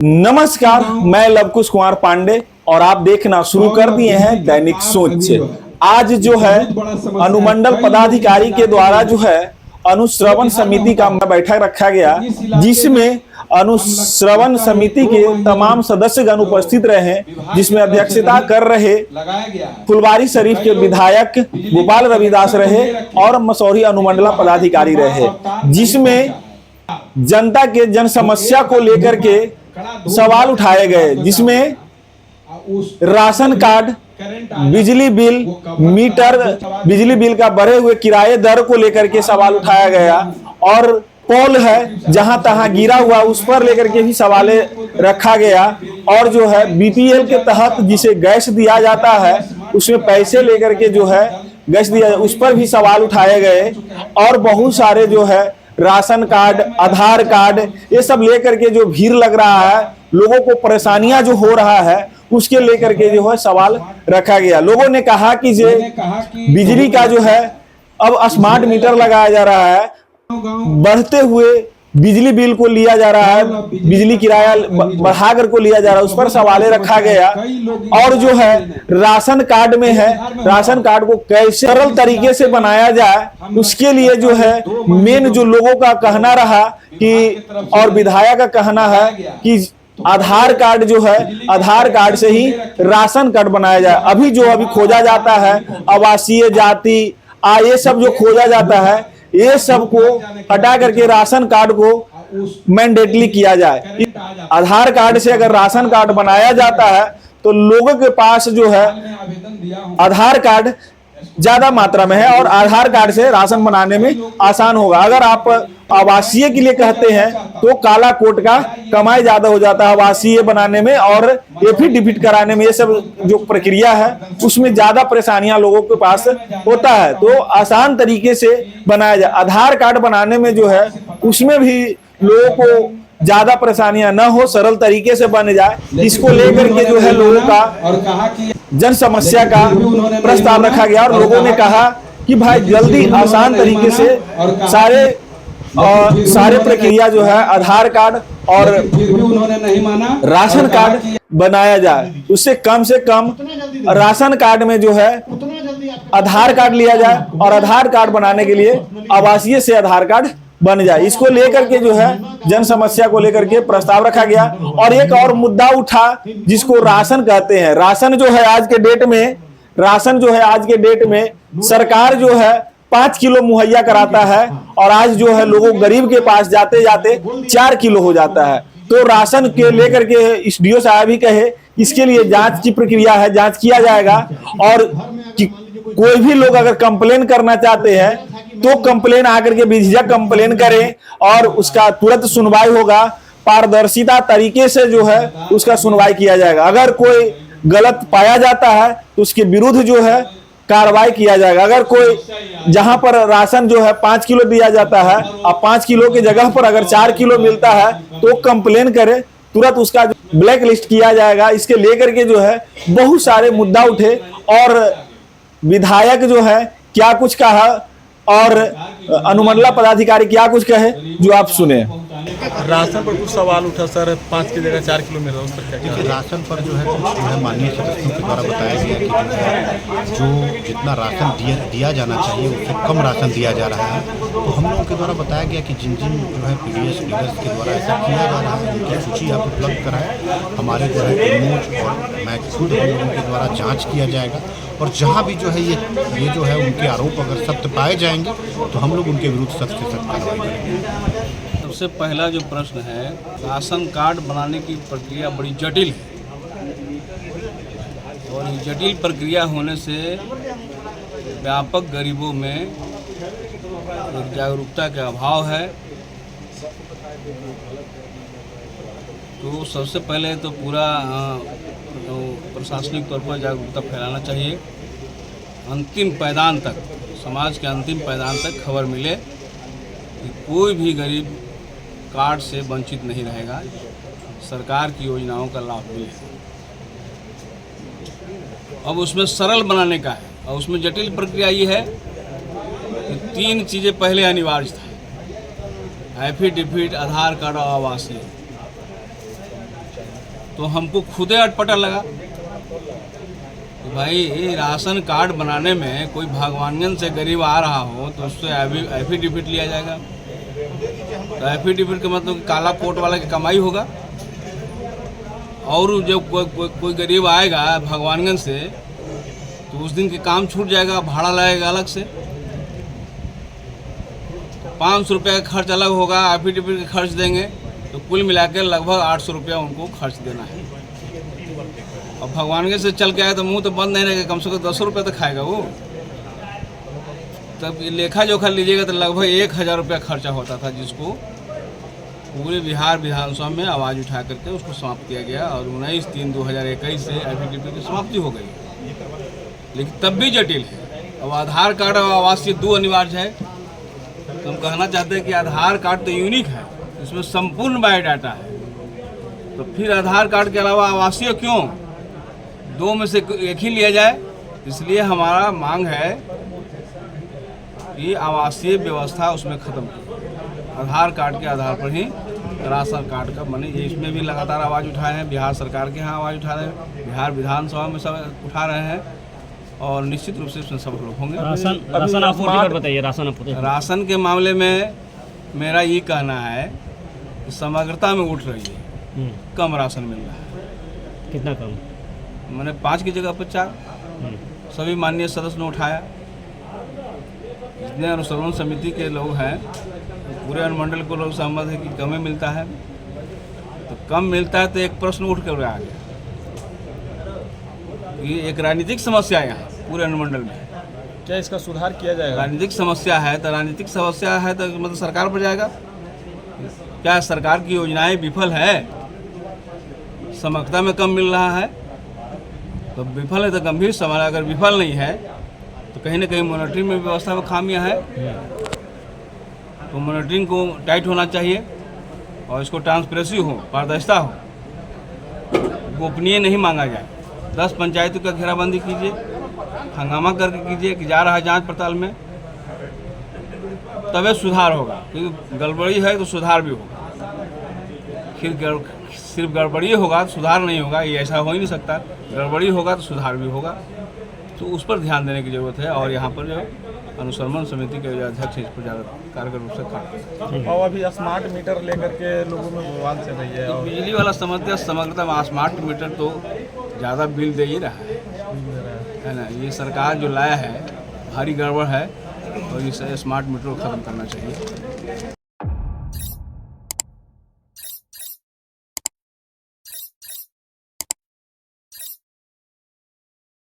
नमस्कार, मैं लवकुश कुमार पांडे और आप देखना शुरू कर दिए हैं दैनिक सोच। आज जो है अनुमंडल पदाधिकारी के द्वारा जो है अनुश्रवण समिति का बैठक रखा गया, जिसमें अनुश्रवण समिति के तमाम सदस्यगण उपस्थित रहे, जिसमें अध्यक्षता कर रहे फुलवारी शरीफ के विधायक गोपाल रविदास रहे और मसौरी अनुमंडला पदाधिकारी रहे, जिसमें जनता के जन समस्या को लेकर के सवाल उठाए गए, जिसमें राशन कार्ड, बिजली बिल, मीटर, बिजली बिल का बढ़े हुए किराए दर को लेकर के सवाल उठाया गया और पोल है जहां तहां गिरा हुआ उस पर लेकर के भी सवाल रखा गया और जो है बीपीएल के तहत जिसे गैस दिया जाता है उसमें पैसे लेकर के जो है गैस दिया उस पर भी सवाल उठाए गए और बहुत सारे जो है राशन कार्ड, आधार कार्ड, ये सब लेकर के जो भीड़ लग रहा है, लोगों को परेशानियां जो हो रहा है उसके लेकर के जो है सवाल रखा गया। लोगों ने कहा कि जो बिजली का जो है अब स्मार्ट मीटर लगाया जा रहा है, बढ़ते हुए बिजली बिल को लिया जा रहा है, बिजली किराया बढ़ा कर को लिया जा रहा है, उस पर सवाल रखा गया और जो है राशन कार्ड में है, राशन कार्ड को कैसे सरल तरीके से बनाया जाए उसके लिए जो है मेन जो लोगों का कहना रहा कि और विधायक का कहना है कि आधार कार्ड जो है आधार कार्ड से ही राशन कार्ड बनाया जाए। अभी खोजा जाता है आवासीय जाति ये सब जो खोजा जाता है, ये सब को हटा करके राशन कार्ड को मैंडेटली किया जाए। आधार कार्ड से अगर राशन कार्ड बनाया जाता है तो लोगों के पास जो है आधार कार्ड ज्यादा मात्रा में है और आधार कार्ड से राशन बनाने में आसान होगा। अगर आप आवासीय के लिए कहते हैं तो काला कोट का कमाई ज्यादा हो जाता है आवासीय बनाने में और एफिडेविट कराने में, ये सब जो प्रक्रिया है उसमें ज्यादा परेशानियां लोगों के पास होता है, तो आसान तरीके से बनाया जाए। आधार कार्ड बनाने में जो है उसमें भी लोगों को ज्यादा परेशानियां न हो, सरल तरीके से बन जाए, इसको लेकर के जो है लोगों का जन समस्या का प्रस्ताव रखा गया और लोगों ने कहा कि भाई जल्दी आसान तरीके से सारे प्रक्रिया जो है आधार कार्ड और उन्होंने नहीं माना राशन कार्ड बनाया जाए, उससे कम राशन कार्ड में जो है आधार कार्ड लिया जाए और आधार कार्ड बनाने के लिए आवासीय से आधार कार्ड बन जाए। इसको लेकर के जो है जन समस्या को लेकर के प्रस्ताव रखा गया और एक और मुद्दा उठा जिसको राशन कहते हैं। राशन जो है आज के डेट में सरकार जो है 5 किलो मुहैया कराता है और आज जो है लोगों गरीब के पास जाते जाते 4 किलो हो जाता है। तो राशन के लेकर के एसडीओ साहब भी कहे इसके लिए जांच की प्रक्रिया है, जांच किया जाएगा और कोई भी लोग अगर कंप्लेन करना चाहते हैं तो कंप्लेन आकर के बेझिझक कंप्लेन करें और उसका तुरंत सुनवाई होगा, पारदर्शिता तरीके से जो है उसका सुनवाई किया जाएगा। अगर कोई गलत पाया जाता है तो उसके विरुद्ध जो है कार्रवाई किया जाएगा। अगर कोई जहां पर राशन जो है 5 किलो दिया जाता है और 5 किलो की जगह पर अगर 4 किलो मिलता है तो कंप्लेन करे, तुरंत उसका ब्लैक लिस्ट किया जाएगा। इसके लेकर के जो है बहुत सारे मुद्दा उठे और विधायक जो है क्या कुछ कहा और अनुमंडला पदाधिकारी क्या कुछ कहे जो आप सुने। राशन पर कुछ सवाल उठा सर, 5 की जगह 4 किलो मिल रहा है, उस पर क्या? देखिए राशन पर जो है माननीय सदस्यों के द्वारा बताया गया कि जो जितना राशन दिया जाना चाहिए उससे कम राशन दिया जा रहा है। तो हम लोगों के द्वारा बताया गया कि जिन जो है पीडीएस डीलर्स के द्वारा ऐसा किया जा रहा है उनकी सूची आप उपलब्ध कराएं। हमारे जो है मनोज और मैं खुद हम लोगों के द्वारा जाँच किया जाएगा और जहाँ भी जो है ये जो है उनके आरोप अगर सत्य पाए जाएंगे तो हम लोग उनके विरुद्ध सख्त से सख्त कार्रवाई करेंगे। सबसे पहला जो प्रश्न है, राशन कार्ड बनाने की प्रक्रिया बड़ी जटिल है और ये जटिल प्रक्रिया होने से व्यापक गरीबों में एक जागरूकता का अभाव है। तो सबसे पहले तो पूरा प्रशासनिक तौर पर जागरूकता फैलाना चाहिए, अंतिम पायदान तक, समाज के अंतिम पायदान तक खबर मिले कि कोई भी गरीब कार्ड से वंचित नहीं रहेगा, सरकार की योजनाओं का लाभ मिले। अब उसमें सरल बनाने का है और उसमें जटिल प्रक्रिया ये है कि 3 चीज़ें पहले अनिवार्य था, एफिडेविट, आधार कार्ड और आवासीय। तो हमको खुदे अटपटा लगा कि भाई ये राशन कार्ड बनाने में कोई भगवानगंज से गरीब आ रहा हो तो उससे एफिडेविट लिया जाएगा। तो एफिडेविट का मतलब कि काला कोट वाला की कमाई होगा। और जब कोई गरीब आएगा भगवानगंज से तो उस दिन के काम छूट जाएगा, भाड़ा लगेगा अलग से, 500 रुपये का खर्च अलग होगा, एफिडेविट का खर्च देंगे, तो कुल मिलाकर लगभग 800 रुपया उनको खर्च देना है। और भगवानगंज से चल के आए तो मुंह तो बंद नहीं रहेगा, कम से कम 10 रुपये तो खाएगा वो। तब लेखा जोखा लीजिएगा तो लगभग 1000 रुपया खर्चा होता था, जिसको पूरे बिहार विधानसभा में आवाज़ उठा करके उसको समाप्त किया गया। और 19/3/2021 से एफिडेविट की समाप्ति हो गई। लेकिन तब भी जटिल है। अब आधार कार्ड और आवासीय 2 अनिवार्य है। तो हम कहना चाहते हैं कि आधार कार्ड तो यूनिक है, इसमें संपूर्ण बायोडाटा है, तो फिर आधार कार्ड के अलावा आवासीय क्यों? 2 में से एक ही लिया जाए। इसलिए हमारा मांग है कि आवासीय व्यवस्था उसमें ख़त्म की, आधार कार्ड के आधार पर ही राशन कार्ड का बने। इसमें भी लगातार आवाज़ उठाए हैं, बिहार सरकार के यहाँ आवाज़ उठा रहे हैं, बिहार विधानसभा में सब उठा रहे हैं और निश्चित रूप से इसमें सब लोग होंगे। राशन आपूर्ति पर बताइए। राशन के मामले में मेरा ये कहना है कि समग्रता में उठ रही है, कम राशन मिल रहा है। कितना कम? मैंने 5 की जगह पर 4। सभी माननीय सदस्य ने उठाया। जितने अनुश्रवण समिति के लोग हैं पूरे अनुमंडल को लोग सहमत है कि कम मिलता है। तो कम मिलता है तो एक प्रश्न उठ कर आ गया, ये एक राजनीतिक समस्या है यहाँ पूरे अनुमंडल में। क्या इसका सुधार किया जाएगा? राजनीतिक समस्या है तो मतलब सरकार पर जाएगा। क्या सरकार की योजनाएं विफल है? समग्रता में कम मिल रहा है तो विफल है तो गंभीर सवाल है। अगर विफल नहीं है तो कहीं ना कहीं मॉनिटरिंग में व्यवस्था में खामियां है। तो मॉनिटरिंग को टाइट होना चाहिए और इसको ट्रांसपेरेंसी हो, पारदर्शिता हो, गोपनीय नहीं मांगा जाए। 10 पंचायतों का घेराबंदी कीजिए, हंगामा करके कीजिए कि जा रहा है जांच पड़ताल में, तभी सुधार होगा। क्योंकि गड़बड़ी है तो सुधार भी होगा। फिर सिर्फ गड़बड़ी होगा तो सुधार नहीं होगा, ये ऐसा हो ही नहीं सकता। गड़बड़ी होगा तो सुधार भी होगा। तो उस पर ध्यान देने की ज़रूरत है। और यहाँ पर जो अनुश्रवण समिति के जो अध्यक्ष है इस पर ज़्यादा कारगर रूप से काम करें। और अभी स्मार्ट मीटर लेकर के लोगों में विवाद चल रही है। और बिजली वाला समस्या समग्रता में स्मार्ट मीटर तो ज़्यादा बिल दे ही रहा है ना। ये सरकार जो लाया है भारी गड़बड़ है और इस स्मार्ट मीटर को ख़त्म करना चाहिए।